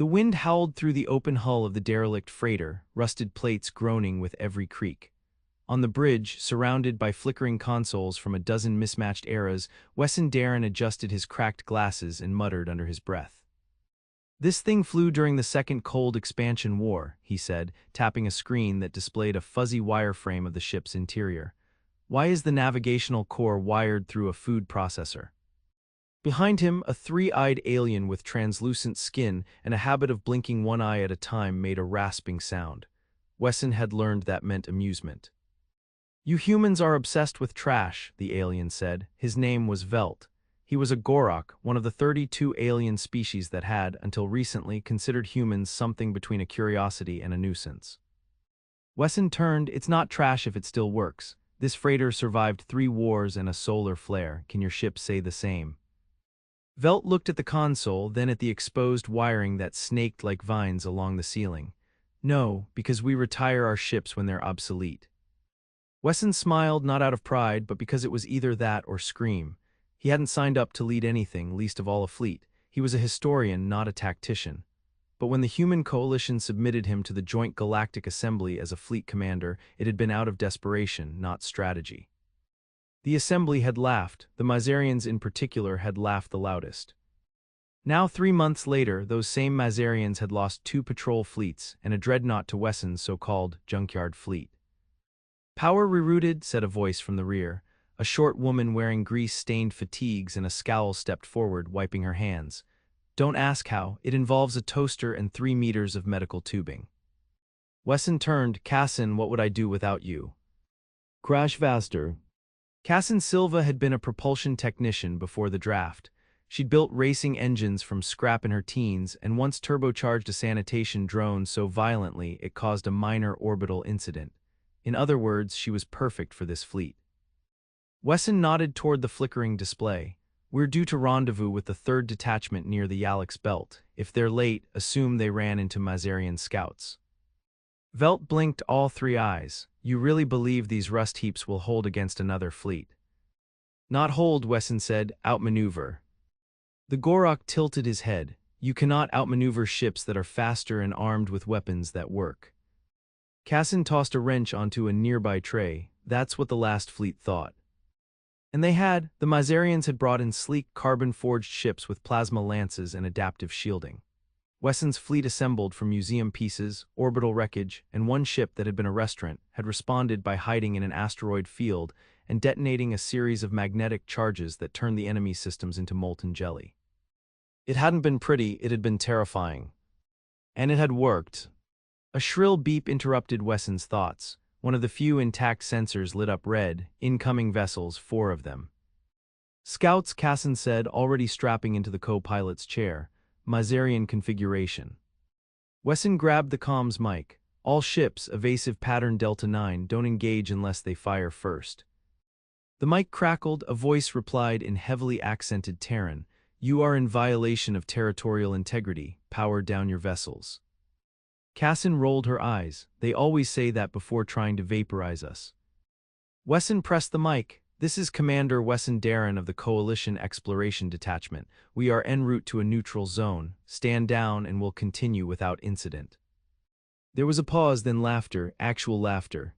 The wind howled through the open hull of the derelict freighter, rusted plates groaning with every creak. On the bridge, surrounded by flickering consoles from a dozen mismatched eras, Wesson Darrin adjusted his cracked glasses and muttered under his breath. "This thing flew during the Second Cold Expansion War," he said, tapping a screen that displayed a fuzzy wireframe of the ship's interior. "Why is the navigational core wired through a food processor?" Behind him, a three-eyed alien with translucent skin and a habit of blinking one eye at a time made a rasping sound. Wesson had learned that meant amusement. "You humans are obsessed with trash," the alien said. His name was Velt. He was a Gorok, one of the 32 alien species that had, until recently, considered humans something between a curiosity and a nuisance. Wesson turned. "It's not trash if it still works. This freighter survived 3 wars and a solar flare. Can your ship say the same?" Velt looked at the console, then at the exposed wiring that snaked like vines along the ceiling. "No, because we retire our ships when they're obsolete." Wesson smiled, not out of pride, but because it was either that or scream. He hadn't signed up to lead anything, least of all a fleet. He was a historian, not a tactician. But when the human coalition submitted him to the Joint Galactic Assembly as a fleet commander, it had been out of desperation, not strategy. The assembly had laughed. The Mazarians in particular had laughed the loudest. Now 3 months later, those same Mazarians had lost 2 patrol fleets and a dreadnought to Wesson's so-called Junkyard fleet. "Power rerouted," said a voice from the rear. A short woman wearing grease-stained fatigues and a scowl stepped forward, wiping her hands. "Don't ask how. It involves a toaster and 3 meters of medical tubing." Wesson turned. "Cassin, what would I do without you?" "Crash faster." Cassin Silva had been a propulsion technician before the draft. She'd built racing engines from scrap in her teens and once turbocharged a sanitation drone so violently it caused a minor orbital incident. In other words, she was perfect for this fleet. Wesson nodded toward the flickering display. "We're due to rendezvous with the 3rd detachment near the Yalix belt. If they're late, assume they ran into Mazarian scouts." Velt blinked all 3 eyes. "You really believe these rust heaps will hold against another fleet?" "Not hold," Wesson said, "outmaneuver." The Gorok tilted his head. "You cannot outmaneuver ships that are faster and armed with weapons that work." Cassin tossed a wrench onto a nearby tray. "That's what the last fleet thought." And they had. The Mazarians had brought in sleek, carbon-forged ships with plasma lances and adaptive shielding. Wesson's fleet, assembled from museum pieces, orbital wreckage, and one ship that had been a restaurant, had responded by hiding in an asteroid field and detonating a series of magnetic charges that turned the enemy systems into molten jelly. It hadn't been pretty, it had been terrifying. And it had worked. A shrill beep interrupted Wesson's thoughts. One of the few intact sensors lit up red. "Incoming vessels, 4 of them." "Scouts," Cassin said, already strapping into the co-pilot's chair. "Mazarian configuration." Wesson grabbed the comms mic. "All ships, evasive pattern Delta 9, don't engage unless they fire first." The mic crackled. A voice replied in heavily accented Terran. "You are in violation of territorial integrity. Power down your vessels." Cassin rolled her eyes. "They always say that before trying to vaporize us." Wesson pressed the mic. "This is Commander Wesson Darrin of the Coalition Exploration Detachment. We are en route to a neutral zone. Stand down and we'll continue without incident." There was a pause, then laughter, actual laughter.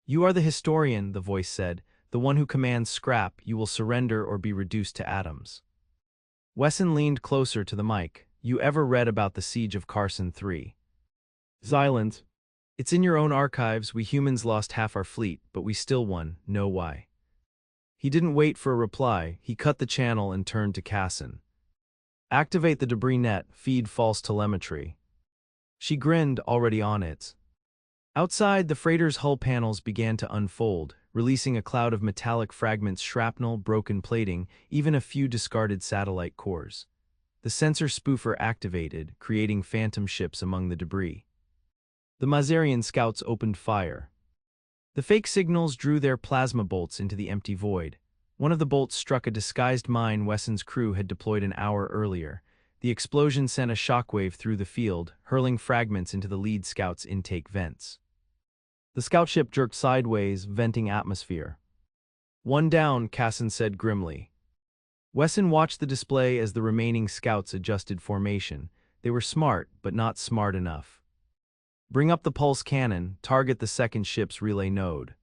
"You are the historian," the voice said. "The one who commands scrap. You will surrender or be reduced to atoms." Wesson leaned closer to the mic. "You ever read about the Siege of Carson III? Silence. It's in your own archives. We humans lost half our fleet, but we still won. Know why?" He didn't wait for a reply. He cut the channel and turned to Cassin. "Activate the debris net, feed false telemetry." She grinned, already on it. Outside, the freighter's hull panels began to unfold, releasing a cloud of metallic fragments, shrapnel, broken plating, even a few discarded satellite cores. The sensor spoofer activated, creating phantom ships among the debris. The Mazarian scouts opened fire. The fake signals drew their plasma bolts into the empty void. One of the bolts struck a disguised mine Wesson's crew had deployed an hour earlier. The explosion sent a shockwave through the field, hurling fragments into the lead scout's intake vents. The scout ship jerked sideways, venting atmosphere. "One down," Cassin said grimly. Wesson watched the display as the remaining scouts adjusted formation. They were smart, but not smart enough. Bring up the pulse cannon, target the second ship's relay node.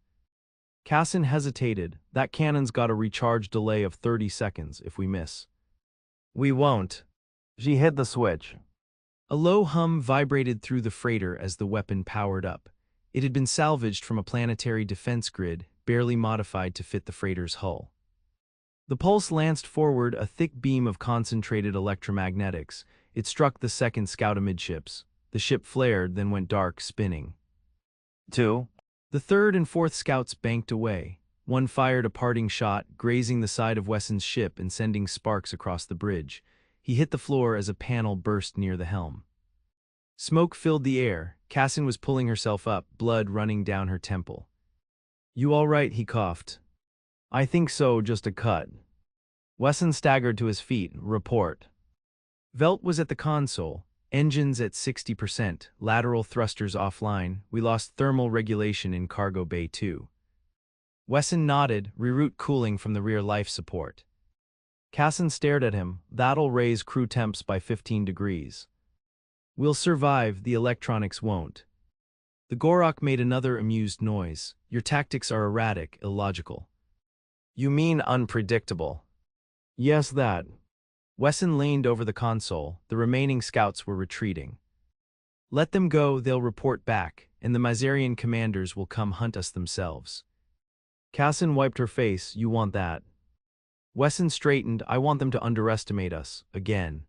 Cassin hesitated. That cannon's got a recharge delay of 30 seconds if we miss. We won't. She hit the switch. A low hum vibrated through the freighter as the weapon powered up. It had been salvaged from a planetary defense grid, barely modified to fit the freighter's hull. The pulse lanced forward a thick beam of concentrated electromagnetics. It struck the second scout amidships. The ship flared, then went dark, spinning. 2. The third and fourth scouts banked away. One fired a parting shot, grazing the side of Wesson's ship and sending sparks across the bridge. He hit the floor as a panel burst near the helm. Smoke filled the air. Cassin was pulling herself up, blood running down her temple. "You all right?" he coughed. "I think so, just a cut." Wesson staggered to his feet. "Report." Velt was at the console. Engines at 60%, lateral thrusters offline. We lost thermal regulation in cargo bay 2. Wesson nodded, reroute cooling from the rear life support. Cassin stared at him. "That'll raise crew temps by 15 degrees. We'll survive, the electronics won't." The Gorok made another amused noise. "Your tactics are erratic, illogical." "You mean unpredictable?" "Yes, that." Wesson leaned over the console. The remaining scouts were retreating. "Let them go, they'll report back, and the Mazarian commanders will come hunt us themselves." Cassin wiped her face. "You want that?" Wesson straightened. "I want them to underestimate us, again."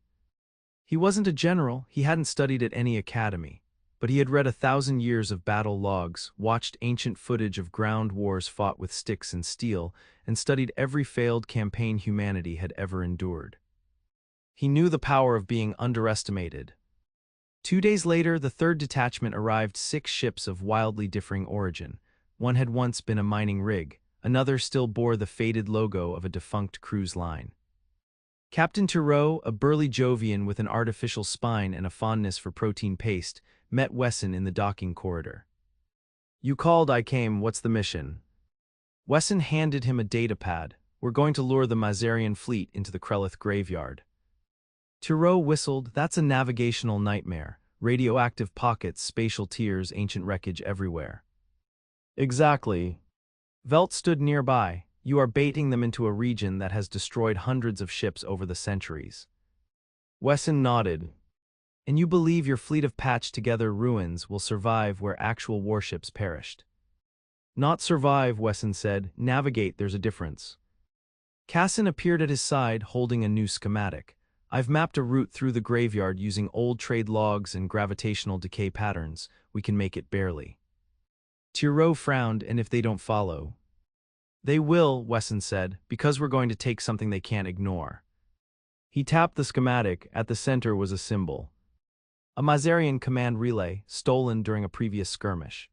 He wasn't a general, he hadn't studied at any academy, but he had read 1,000 years of battle logs, watched ancient footage of ground wars fought with sticks and steel, and studied every failed campaign humanity had ever endured. He knew the power of being underestimated. 2 days later, the third detachment arrived, 6 ships of wildly differing origin. One had once been a mining rig, another still bore the faded logo of a defunct cruise line. Captain Turreau, a burly Jovian with an artificial spine and a fondness for protein paste, met Wesson in the docking corridor. "You called, I came. What's the mission?" Wesson handed him a datapad. "We're going to lure the Mazarian fleet into the Krelith Graveyard." Turreau whistled. "That's a navigational nightmare. Radioactive pockets, spatial tiers, ancient wreckage everywhere." "Exactly." Velt stood nearby. "You are baiting them into a region that has destroyed hundreds of ships over the centuries." Wesson nodded. "And you believe your fleet of patched-together ruins will survive where actual warships perished?" "Not survive," Wesson said. "Navigate, there's a difference." Cassin appeared at his side, holding a new schematic. "I've mapped a route through the graveyard using old trade logs and gravitational decay patterns. We can make it barely." Turreau frowned. "And if they don't follow?" "They will," Wesson said, "because we're going to take something they can't ignore." He tapped the schematic. At the center was a symbol. A Mazarian command relay, stolen during a previous skirmish.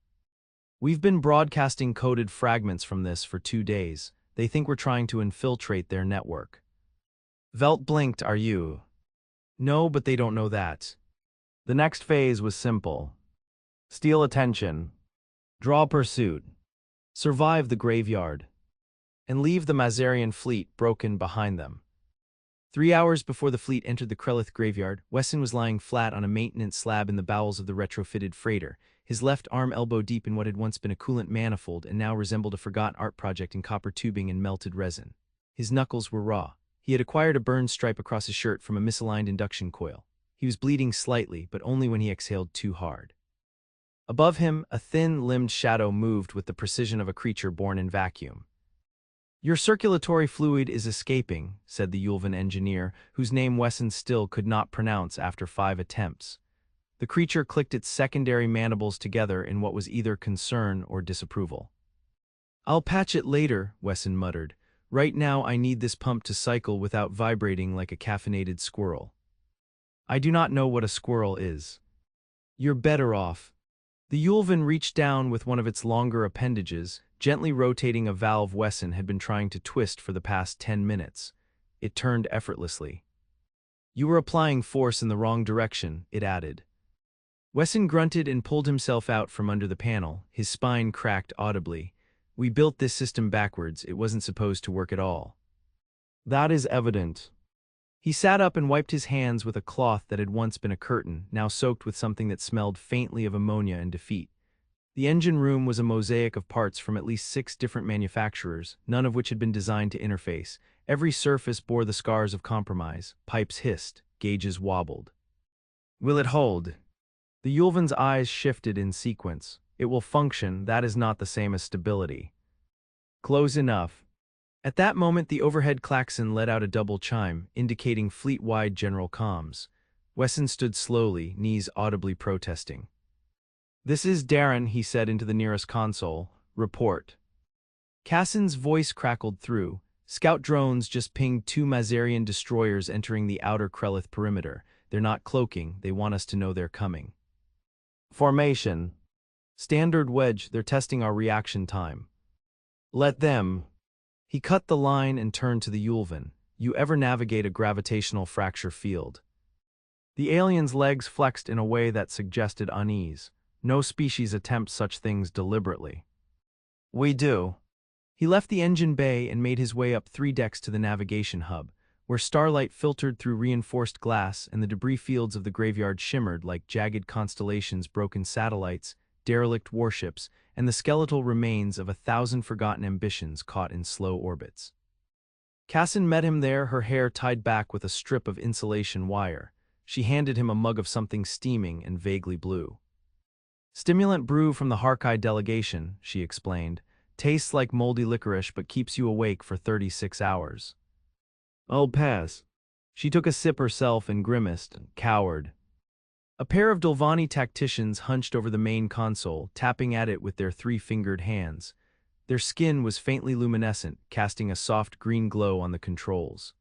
"We've been broadcasting coded fragments from this for 2 days. They think we're trying to infiltrate their network." Velt blinked. "Are you?" "No, but they don't know that." The next phase was simple. Steal attention. Draw pursuit. Survive the graveyard. And leave the Mazarian fleet broken behind them. 3 hours before the fleet entered the Krelith Graveyard, Wesson was lying flat on a maintenance slab in the bowels of the retrofitted freighter, his left arm elbow-deep in what had once been a coolant manifold and now resembled a forgotten art project in copper tubing and melted resin. His knuckles were raw. He had acquired a burn stripe across his shirt from a misaligned induction coil. He was bleeding slightly, but only when he exhaled too hard. Above him, a thin-limbed shadow moved with the precision of a creature born in vacuum. "Your circulatory fluid is escaping," said the Yulvan engineer, whose name Wesson still could not pronounce after 5 attempts. The creature clicked its secondary mandibles together in what was either concern or disapproval. "I'll patch it later," Wesson muttered. "Right now I need this pump to cycle without vibrating like a caffeinated squirrel." "I do not know what a squirrel is." "You're better off." The Yulvan reached down with one of its longer appendages, gently rotating a valve Wesson had been trying to twist for the past 10 minutes. It turned effortlessly. "You were applying force in the wrong direction," it added. Wesson grunted and pulled himself out from under the panel. His spine cracked audibly. "We built this system backwards. It wasn't supposed to work at all." "That is evident." He sat up and wiped his hands with a cloth that had once been a curtain, now soaked with something that smelled faintly of ammonia and defeat. The engine room was a mosaic of parts from at least 6 different manufacturers, none of which had been designed to interface. Every surface bore the scars of compromise. Pipes hissed, gauges wobbled. Will it hold? The Yulvan's eyes shifted in sequence. It will function, that is not the same as stability. Close enough. At that moment the overhead klaxon let out a double chime, indicating fleet-wide general comms. Wesson stood slowly, knees audibly protesting. "This is Darrin," he said into the nearest console. "Report." Cassin's voice crackled through. "Scout drones just pinged 2 Mazarian destroyers entering the outer Krelith perimeter. They're not cloaking, they want us to know they're coming." "Formation." "Standard wedge, they're testing our reaction time." "Let them." He cut the line and turned to the Yulvan. "You ever navigate a gravitational fracture field?" The alien's legs flexed in a way that suggested unease. No species attempts such things deliberately. "We do." He left the engine bay and made his way up 3 decks to the navigation hub, where starlight filtered through reinforced glass and the debris fields of the graveyard shimmered like jagged constellations, broken satellites, derelict warships, and the skeletal remains of 1,000 forgotten ambitions caught in slow orbits. Cassin met him there, her hair tied back with a strip of insulation wire. She handed him a mug of something steaming and vaguely blue. "Stimulant brew from the Harkai delegation," she explained. "Tastes like moldy licorice but keeps you awake for 36 hours. "I'll pass." She took a sip herself and grimaced, cowered. A pair of Dolvani tacticians hunched over the main console, tapping at it with their 3-fingered hands. Their skin was faintly luminescent, casting a soft green glow on the controls.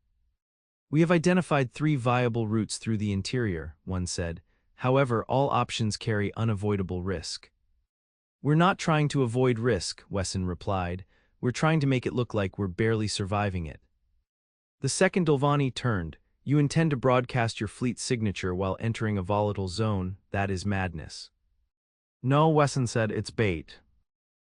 "We have identified 3 viable routes through the interior," one said. "However, all options carry unavoidable risk." "We're not trying to avoid risk," Wesson replied. "We're trying to make it look like we're barely surviving it." The second Dolvani turned. "You intend to broadcast your fleet's signature while entering a volatile zone? That is madness." "No," Wesson said, "it's bait."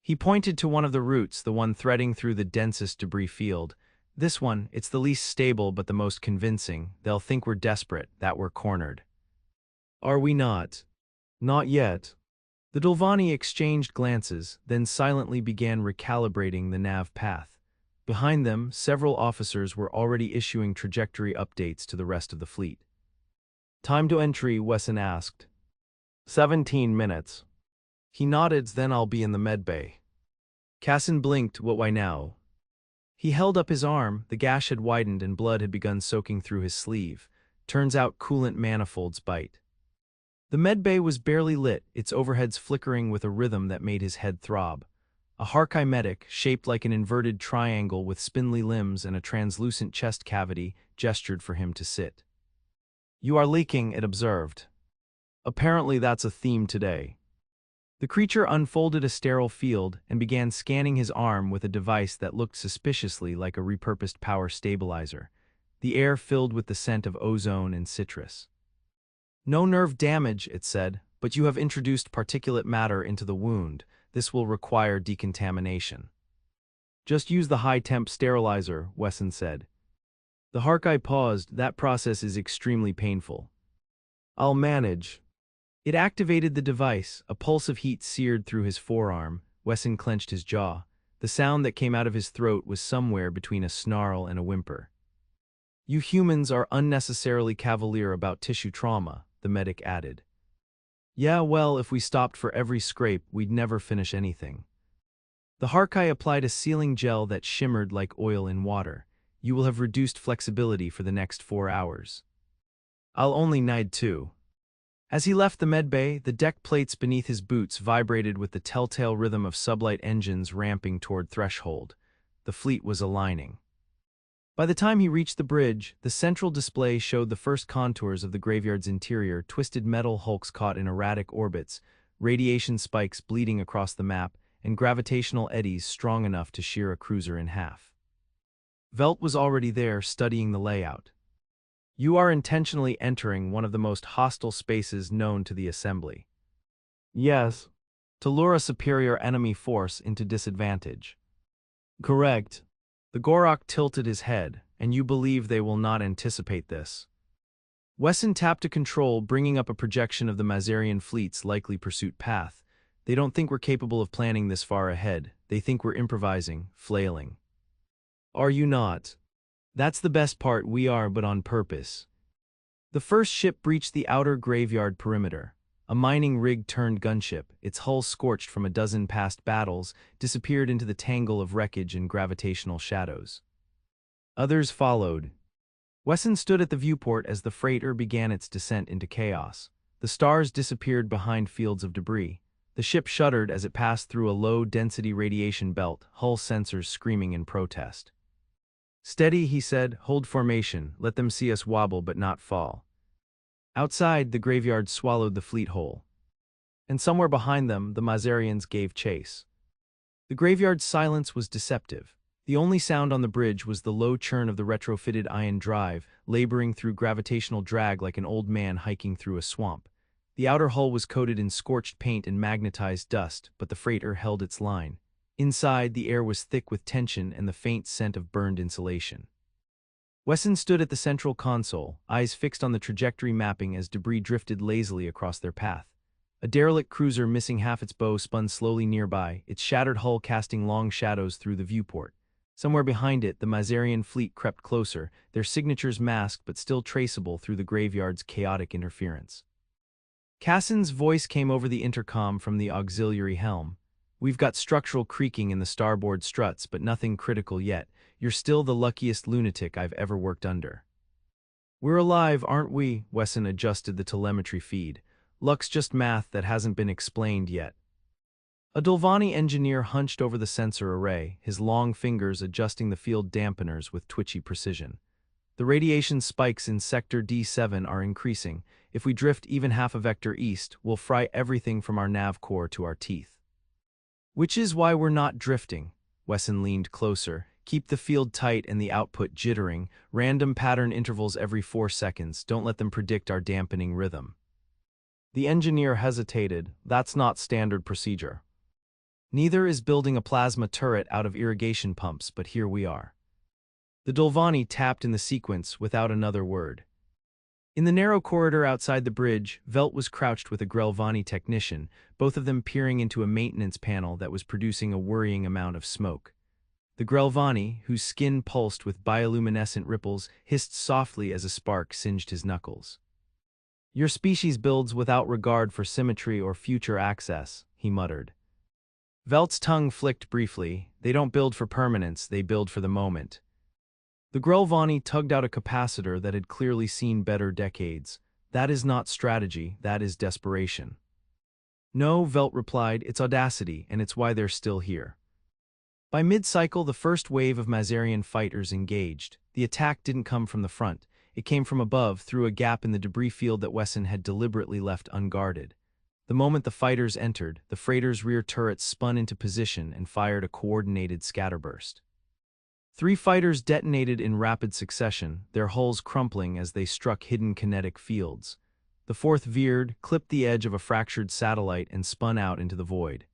He pointed to one of the routes, the one threading through the densest debris field. "This one, it's the least stable but the most convincing. They'll think we're desperate, that we're cornered." "Are we not?" "Not yet." The Dolvani exchanged glances, then silently began recalibrating the nav path. Behind them, several officers were already issuing trajectory updates to the rest of the fleet. "Time to entry," Wesson asked. 17 minutes. He nodded. "Then I'll be in the medbay." Cassin blinked. "Why now?" He held up his arm. The gash had widened and blood had begun soaking through his sleeve. Turns out coolant manifolds bite. The medbay was barely lit, its overheads flickering with a rhythm that made his head throb. A Harkai medic, shaped like an inverted triangle with spindly limbs and a translucent chest cavity, gestured for him to sit. "You are leaking," it observed. "Apparently that's a theme today." The creature unfolded a sterile field and began scanning his arm with a device that looked suspiciously like a repurposed power stabilizer. The air filled with the scent of ozone and citrus. "No nerve damage," it said, "but you have introduced particulate matter into the wound. This will require decontamination." "Just use the high-temp sterilizer," Wesson said. The Harkai paused. "That process is extremely painful." "I'll manage." It activated the device. A pulse of heat seared through his forearm. Wesson clenched his jaw. The sound that came out of his throat was somewhere between a snarl and a whimper. "You humans are unnecessarily cavalier about tissue trauma," the medic added. "Yeah, well, if we stopped for every scrape, we'd never finish anything." The Harkai applied a sealing gel that shimmered like oil in water. "You will have reduced flexibility for the next 4 hours." "I'll only need 2. As he left the medbay, the deck plates beneath his boots vibrated with the telltale rhythm of sublight engines ramping toward threshold. The fleet was aligning. By the time he reached the bridge, the central display showed the first contours of the graveyard's interior, twisted metal hulks caught in erratic orbits, radiation spikes bleeding across the map, and gravitational eddies strong enough to shear a cruiser in half. Velt was already there, studying the layout. "You are intentionally entering one of the most hostile spaces known to the Assembly." "Yes." "To lure a superior enemy force into disadvantage." "Correct." The Gorok tilted his head. and you believe they will not anticipate this. Wesson tapped a control, bringing up a projection of the Mazarian fleet's likely pursuit path. They don't think we're capable of planning this far ahead. They think we're improvising, flailing. Are you not? That's the best part, we are, but on purpose. The first ship breached the outer graveyard perimeter. A mining rig turned gunship, its hull scorched from a dozen past battles, disappeared into the tangle of wreckage and gravitational shadows. Others followed. Wesson stood at the viewport as the freighter began its descent into chaos. The stars disappeared behind fields of debris. The ship shuddered as it passed through a low-density radiation belt, hull sensors screaming in protest. "Steady," he said. "Hold formation. Let them see us wobble but not fall." Outside, the graveyard swallowed the fleet whole. And somewhere behind them, the Mazarians gave chase. The graveyard's silence was deceptive. The only sound on the bridge was the low churn of the retrofitted iron drive, laboring through gravitational drag like an old man hiking through a swamp. The outer hull was coated in scorched paint and magnetized dust, but the freighter held its line. Inside, the air was thick with tension and the faint scent of burned insulation. Wesson stood at the central console, eyes fixed on the trajectory mapping as debris drifted lazily across their path. A derelict cruiser missing half its bow spun slowly nearby, its shattered hull casting long shadows through the viewport. Somewhere behind it, the Mazarian fleet crept closer, their signatures masked but still traceable through the graveyard's chaotic interference. Cassin's voice came over the intercom from the auxiliary helm. "We've got structural creaking in the starboard struts, but nothing critical yet. You're still the luckiest lunatic I've ever worked under." "We're alive, aren't we?" Wesson adjusted the telemetry feed. "Luck's just math that hasn't been explained yet." A Dulvani engineer hunched over the sensor array, his long fingers adjusting the field dampeners with twitchy precision. "The radiation spikes in Sector D7 are increasing. If we drift even half a vector east, we'll fry everything from our nav core to our teeth." "Which is why we're not drifting." Wesson leaned closer. "Keep the field tight and the output jittering. Random pattern intervals every 4 seconds. Don't let them predict our dampening rhythm." The engineer hesitated. "That's not standard procedure." "Neither is building a plasma turret out of irrigation pumps, but here we are." The Dulvani tapped in the sequence without another word. In the narrow corridor outside the bridge, Velt was crouched with a Grelvani technician, both of them peering into a maintenance panel that was producing a worrying amount of smoke. The Grelvani, whose skin pulsed with bioluminescent ripples, hissed softly as a spark singed his knuckles. "Your species builds without regard for symmetry or future access," he muttered. Velt's tongue flicked briefly. "They don't build for permanence, they build for the moment." The Grelvani tugged out a capacitor that had clearly seen better decades. "That is not strategy, that is desperation." "No," Velt replied, "it's audacity, and it's why they're still here." By mid-cycle, the first wave of Mazarian fighters engaged. The attack didn't come from the front. It came from above, through a gap in the debris field that Wesson had deliberately left unguarded. The moment the fighters entered, the freighter's rear turrets spun into position and fired a coordinated scatterburst. 3 fighters detonated in rapid succession, their hulls crumpling as they struck hidden kinetic fields. The 4th veered, clipped the edge of a fractured satellite, and spun out into the void.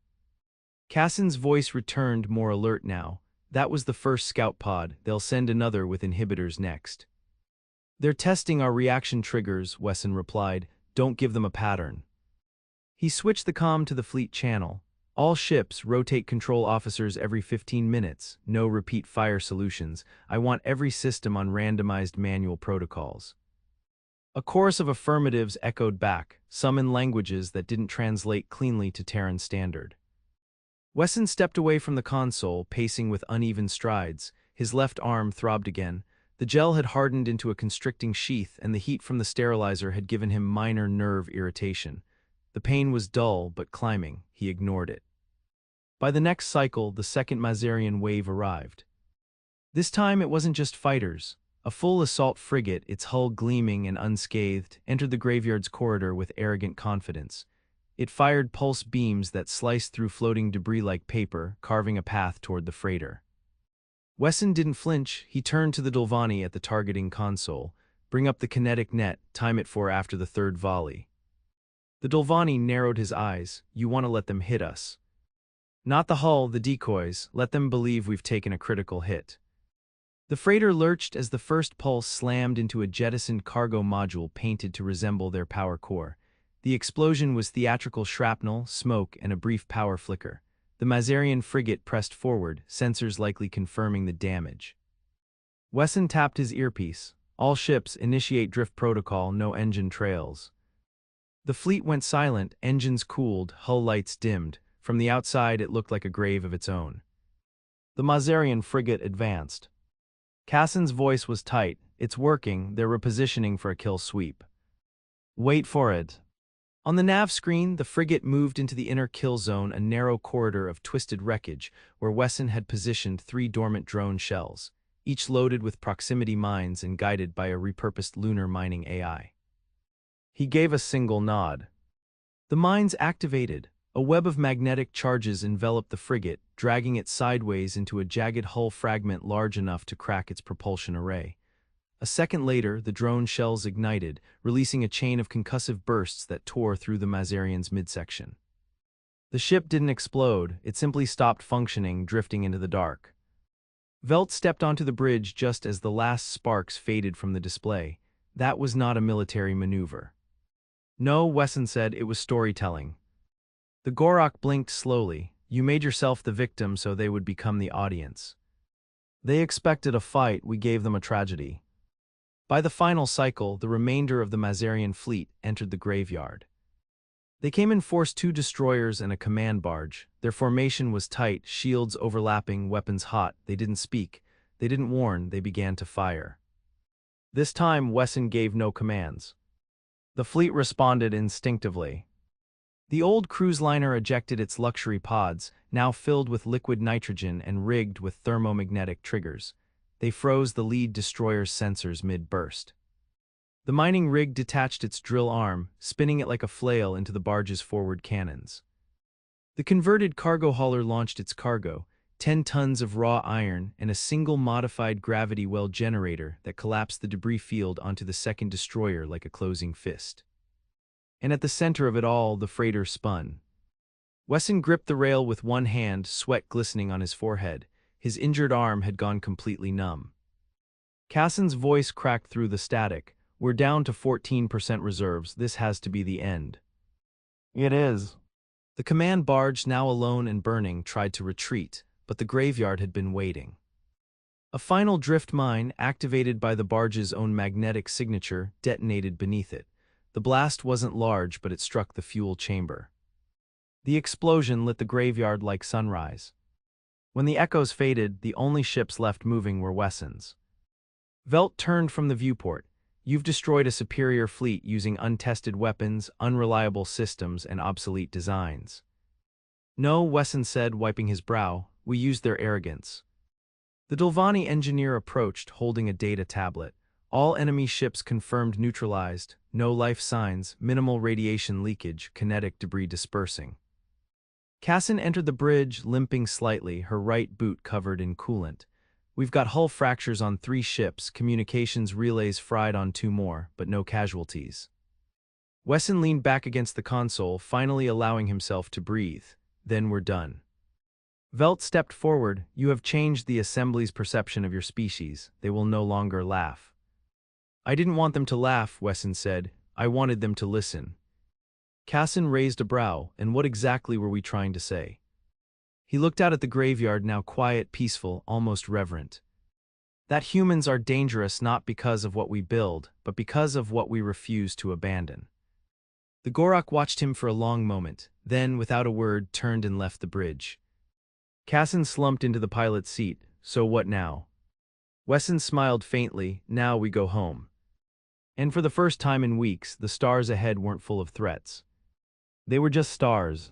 Cassin's voice returned, more alert now. "That was the first scout pod. They'll send another with inhibitors next." "They're testing our reaction triggers," Wesson replied. "Don't give them a pattern." He switched the comm to the fleet channel. "All ships, rotate control officers every 15 minutes. No repeat fire solutions. I want every system on randomized manual protocols." A chorus of affirmatives echoed back, some in languages that didn't translate cleanly to Terran standard. Wesson stepped away from the console, pacing with uneven strides. His left arm throbbed again. The gel had hardened into a constricting sheath, and the heat from the sterilizer had given him minor nerve irritation. The pain was dull, but climbing. He ignored it. By the next cycle, the second Mazarian wave arrived. This time it wasn't just fighters. A full assault frigate, its hull gleaming and unscathed, entered the graveyard's corridor with arrogant confidence. It fired pulse beams that sliced through floating debris like paper, carving a path toward the freighter. Wesson didn't flinch. He turned to the Dulvani at the targeting console. "Bring up the kinetic net, time it for after the 3rd volley." The Dulvani narrowed his eyes. "You want to let them hit us." "Not the hull, the decoys. Let them believe we've taken a critical hit." The freighter lurched as the first pulse slammed into a jettisoned cargo module painted to resemble their power core. The explosion was theatrical shrapnel, smoke, and a brief power flicker. The Mazarian frigate pressed forward, sensors likely confirming the damage. Wesson tapped his earpiece. All ships initiate drift protocol, no engine trails. The fleet went silent, engines cooled, hull lights dimmed. From the outside it looked like a grave of its own. The Mazarian frigate advanced. Cassin's voice was tight. It's working, they're repositioning for a kill sweep. Wait for it. On the nav screen, the frigate moved into the inner kill zone, a narrow corridor of twisted wreckage where Wesson had positioned 3 dormant drone shells, each loaded with proximity mines and guided by a repurposed lunar mining AI. He gave a single nod. The mines activated. A web of magnetic charges enveloped the frigate, dragging it sideways into a jagged hull fragment large enough to crack its propulsion array. A second later, the drone shells ignited, releasing a chain of concussive bursts that tore through the Mazarian's midsection. The ship didn't explode, it simply stopped functioning, drifting into the dark. Velt stepped onto the bridge just as the last sparks faded from the display. That was not a military maneuver. No, Wesson said, it was storytelling. The Gorak blinked slowly. You made yourself the victim so they would become the audience. They expected a fight, we gave them a tragedy. By the final cycle, the remainder of the Mazarian fleet entered the graveyard. They came in force 2 destroyers and a command barge. Their formation was tight, shields overlapping, weapons hot. They didn't speak. They didn't warn, they began to fire. This time, Wesson gave no commands. The fleet responded instinctively. The old cruise liner ejected its luxury pods, now filled with liquid nitrogen and rigged with thermomagnetic triggers. They froze the lead destroyer's sensors mid-burst. The mining rig detached its drill arm, spinning it like a flail into the barge's forward cannons. The converted cargo hauler launched its cargo, 10 tons of raw iron and a single modified gravity well generator that collapsed the debris field onto the second destroyer like a closing fist. And at the center of it all, the freighter spun. Wesson gripped the rail with one hand, sweat glistening on his forehead. His injured arm had gone completely numb. Cassin's voice cracked through the static. We're down to 14% reserves. This has to be the end. It is. The command barge, now alone and burning, tried to retreat, but the graveyard had been waiting. A final drift mine, activated by the barge's own magnetic signature, detonated beneath it. The blast wasn't large, but it struck the fuel chamber. The explosion lit the graveyard like sunrise. When the echoes faded, the only ships left moving were Wesson's. Velt turned from the viewport. You've destroyed a superior fleet using untested weapons, unreliable systems, and obsolete designs. No, Wesson said, wiping his brow, we used their arrogance. The Dulvani engineer approached, holding a data tablet. All enemy ships confirmed neutralized, no life signs, minimal radiation leakage, kinetic debris dispersing. Cassin entered the bridge, limping slightly, her right boot covered in coolant. We've got hull fractures on 3 ships, communications relays fried on 2 more, but no casualties. Wesson leaned back against the console, finally allowing himself to breathe. Then we're done. Velt stepped forward. You have changed the assembly's perception of your species. They will no longer laugh. I didn't want them to laugh, Wesson said. I wanted them to listen. Cassin raised a brow. And what exactly were we trying to say? He looked out at the graveyard, now quiet, peaceful, almost reverent. That humans are dangerous not because of what we build, but because of what we refuse to abandon. The Gorak watched him for a long moment, then, without a word, turned and left the bridge. Cassin slumped into the pilot's seat. So what now? Wesson smiled faintly. Now we go home. And for the first time in weeks, the stars ahead weren't full of threats. They were just stars,